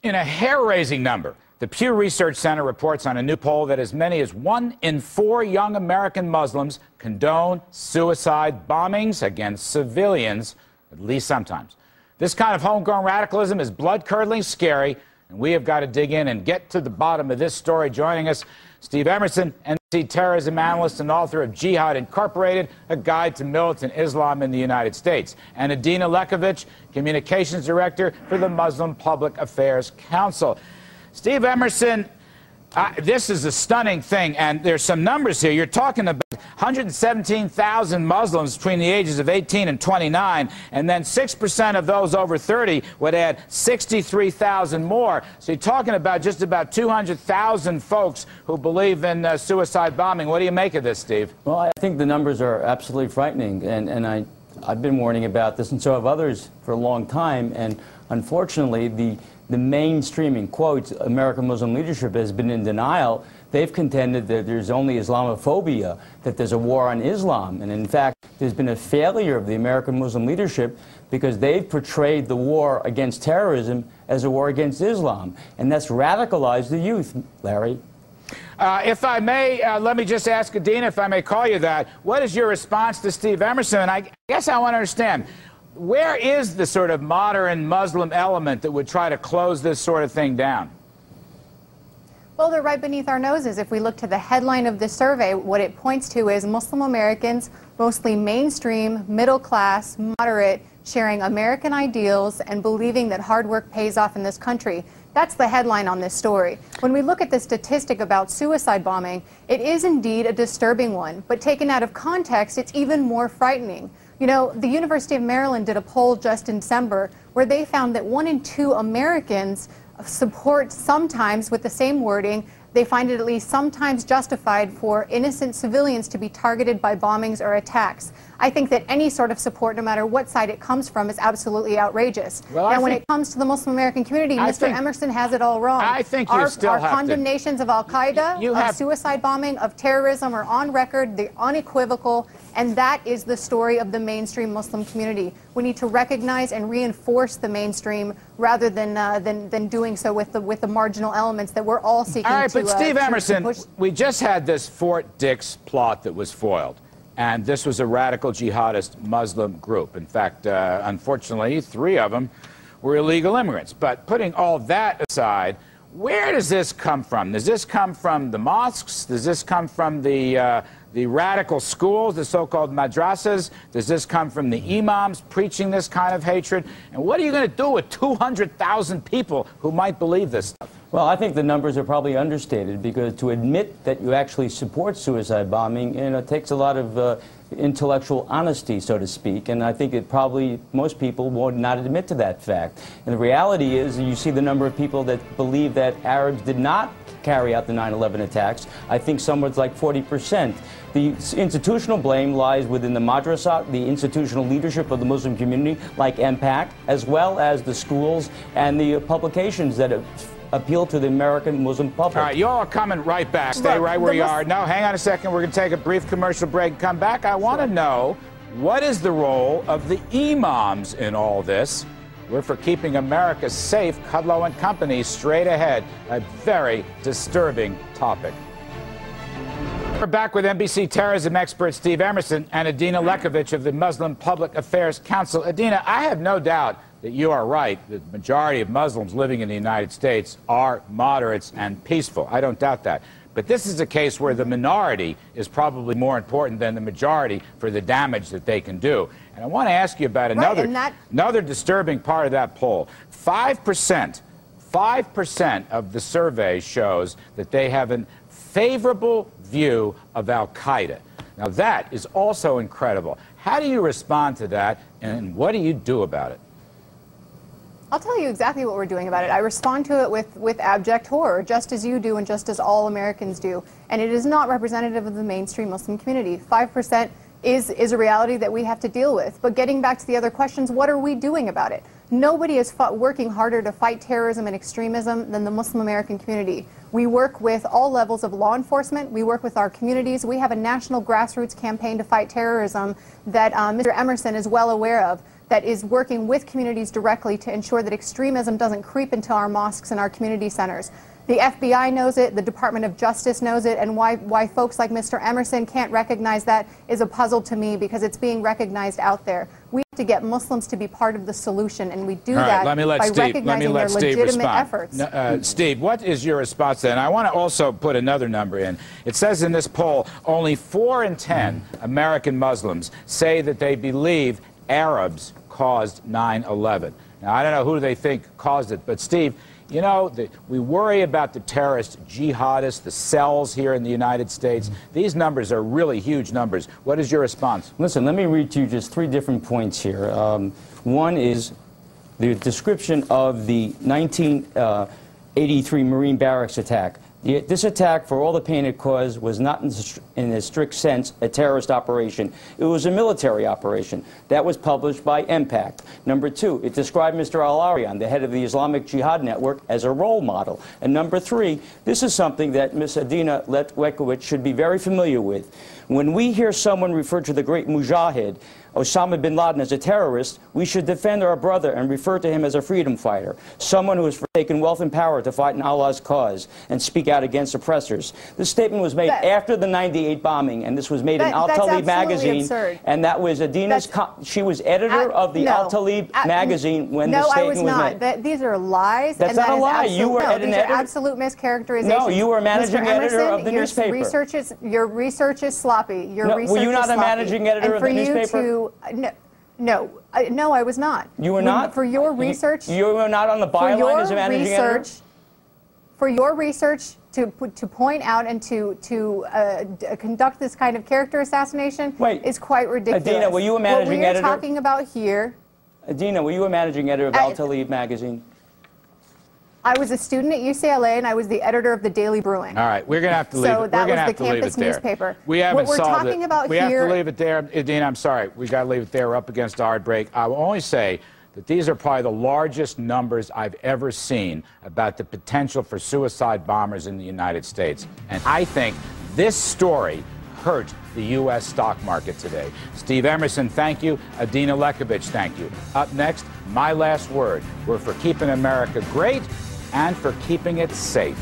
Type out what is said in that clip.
In a hair-raising number, the Pew Research Center reports on a new poll that as many as 1 in 4 young American Muslims condone suicide bombings against civilians, at least sometimes. This kind of homegrown radicalism is blood-curdling scary, and we have got to dig in and get to the bottom of this story. Joining us, Steve Emerson, NBC terrorism analyst and author of Jihad Incorporated, A Guide to Militant Islam in the United States, and Adina Lekovich, communications director for the Muslim Public Affairs Council. Steve Emerson, this is a stunning thing, and there's some numbers here. You're talking about 117,000 Muslims between the ages of 18 and 29, and then 6% of those over 30 would add 63,000 more. So you're talking about just about 200,000 folks who believe in suicide bombing. What do you make of this, Steve? Well, I think the numbers are absolutely frightening, and I've been warning about this, and so have others for a long time, and unfortunately the mainstreaming, quotes, American Muslim leadership has been in denial. They've contended that there's only Islamophobia, that there's a war on Islam. And in fact, there's been a failure of the American Muslim leadership because they've portrayed the war against terrorism as a war against Islam. And that's radicalized the youth, Larry. If I may, let me just ask Adina, if I may call you that. What is your response to Steve Emerson? And I guess I want to understand, where is the sort of modern Muslim element that would try to close this sort of thing down? Well, they're right beneath our noses. If we look to the headline of the survey, what it points to is Muslim Americans, mostly mainstream, middle class, moderate, sharing American ideals and believing that hard work pays off in this country. That's the headline on this story. When we look at the statistic about suicide bombing, it is indeed a disturbing one, but taken out of context, it's even more frightening. You know, the University of Maryland did a poll just in December where they found that 1 in 2 Americans support, sometimes with the same wording, they find it at least sometimes justified for innocent civilians to be targeted by bombings or attacks. I think that any sort of support, no matter what side it comes from, is absolutely outrageous. Well, now, when it comes to the Muslim American community, Mr. Emerson has it all wrong. I think you still have our condemnations of Al-Qaeda, of suicide bombing, of terrorism are on record, they're unequivocal, and that is the story of the mainstream Muslim community. We need to recognize and reinforce the mainstream rather than doing so with the marginal elements that we're all seeking to. All right, but Steve Emerson, we just had this Fort Dix plot that was foiled. And this was a radical jihadist Muslim group. In fact, unfortunately, 3 of them were illegal immigrants. But putting all that aside, where does this come from? Does this come from the mosques? Does this come from the radical schools, the so-called madrasas? Does this come from the imams preaching this kind of hatred? And what are you going to do with 200,000 people who might believe this stuff? Well, I think the numbers are probably understated, because to admit that you actually support suicide bombing, it takes a lot of intellectual honesty, so to speak, and I think it probably most people would not admit to that fact. And the reality is, you see the number of people that believe that Arabs did not carry out the 9/11 attacks. I think somewhere it's like 40%. The institutional blame lies within the madrasa, the institutional leadership of the Muslim community, like MPAC, as well as the schools and the publications that appeal to the American Muslim public. All right, you all are coming right back. Stay right where you are. No, hang on a second. We're going to take a brief commercial break and come back. I want to know, what is the role of the imams in all this? We're for keeping America safe. Kudlow and Company straight ahead. A very disturbing topic. We're back with NBC terrorism expert Steve Emerson and Adina Lekovich of the Muslim Public Affairs Council. Adina, I have no doubt that you are right. The majority of Muslims living in the United States are moderates and peaceful. I don't doubt that. But this is a case where the minority is probably more important than the majority for the damage that they can do. And I want to ask you about another disturbing part of that poll. 5% of the survey shows that they have a favorable view of Al-Qaeda. Now, that is also incredible. How do you respond to that, and what do you do about it? I'll tell you exactly what we're doing about it. I respond to it with abject horror, just as you do and just as all Americans do. And it is not representative of the mainstream Muslim community. 5% is a reality that we have to deal with. But getting back to the other questions, what are we doing about it? Nobody is working harder to fight terrorism and extremism than the Muslim American community. We work with all levels of law enforcement. We work with our communities. We have a national grassroots campaign to fight terrorism that Mr. Emerson is well aware of. that is working with communities directly to ensure that extremism doesn't creep into our mosques and our community centers. The FBI knows it, the Department of Justice knows it, and why folks like Mr. Emerson can't recognize that is a puzzle to me, because it's being recognized out there. We have to get Muslims to be part of the solution, and we do that by recognizing their legitimate efforts. Steve, what is your response to that? And I want to also put another number in. It says in this poll, only 4 in 10 American Muslims say that they believe Arabs caused 9/11. Now, I don't know who they think caused it, but Steve, you know, we worry about the terrorist jihadists, the cells here in the United States. These numbers are really huge numbers. What is your response? Listen, let me read to you just 3 different points here. One is the description of the 1983 Marine barracks attack. This attack, for all the pain it caused, was not in a strict sense a terrorist operation. It was a military operation. That was published by Impact. Number 2, it described Mr. Al-Arian, the head of the Islamic Jihad Network, as a role model. And number 3, this is something that Ms. Adina Letwekowicz should be very familiar with. When we hear someone refer to the great Mujahid, Osama bin Laden, as a terrorist, we should defend our brother and refer to him as a freedom fighter, someone who has forsaken wealth and power to fight in Allah's cause and speak out against oppressors. This statement was made after the '98 bombing, and this was made in Al-Talib magazine. Absurd. And that was Adina's, she was editor of the Al-Talib magazine when the statement was made. No, I was not. These are lies. That's not a lie. You were an editor. Absolute mischaracterization. No, you were a managing editor of the newspaper. Your research is sloppy. Were you not a managing editor of the newspaper? No, I was not. You were not? For your research... You were not on the byline as a managing editor? For your research to point out and to conduct this kind of character assassination is quite ridiculous. Adina, were you a managing editor? What we're talking about here... Adina, were you a managing editor of Al-Talib magazine? I was a student at UCLA, and I was the editor of the Daily Bruin. All right, we're going to have to leave it. So that was the campus newspaper. We haven't solved it. What we're talking about here... We have to leave it there. Adina, I'm sorry. We got to leave it there. We're up against a hard break. I will only say that these are probably the largest numbers I've ever seen about the potential for suicide bombers in the United States. And I think this story hurt the U.S. stock market today. Steve Emerson, thank you. Adina Letwekowicz, thank you. Up next, my last word. We're for keeping America great and for keeping it safe.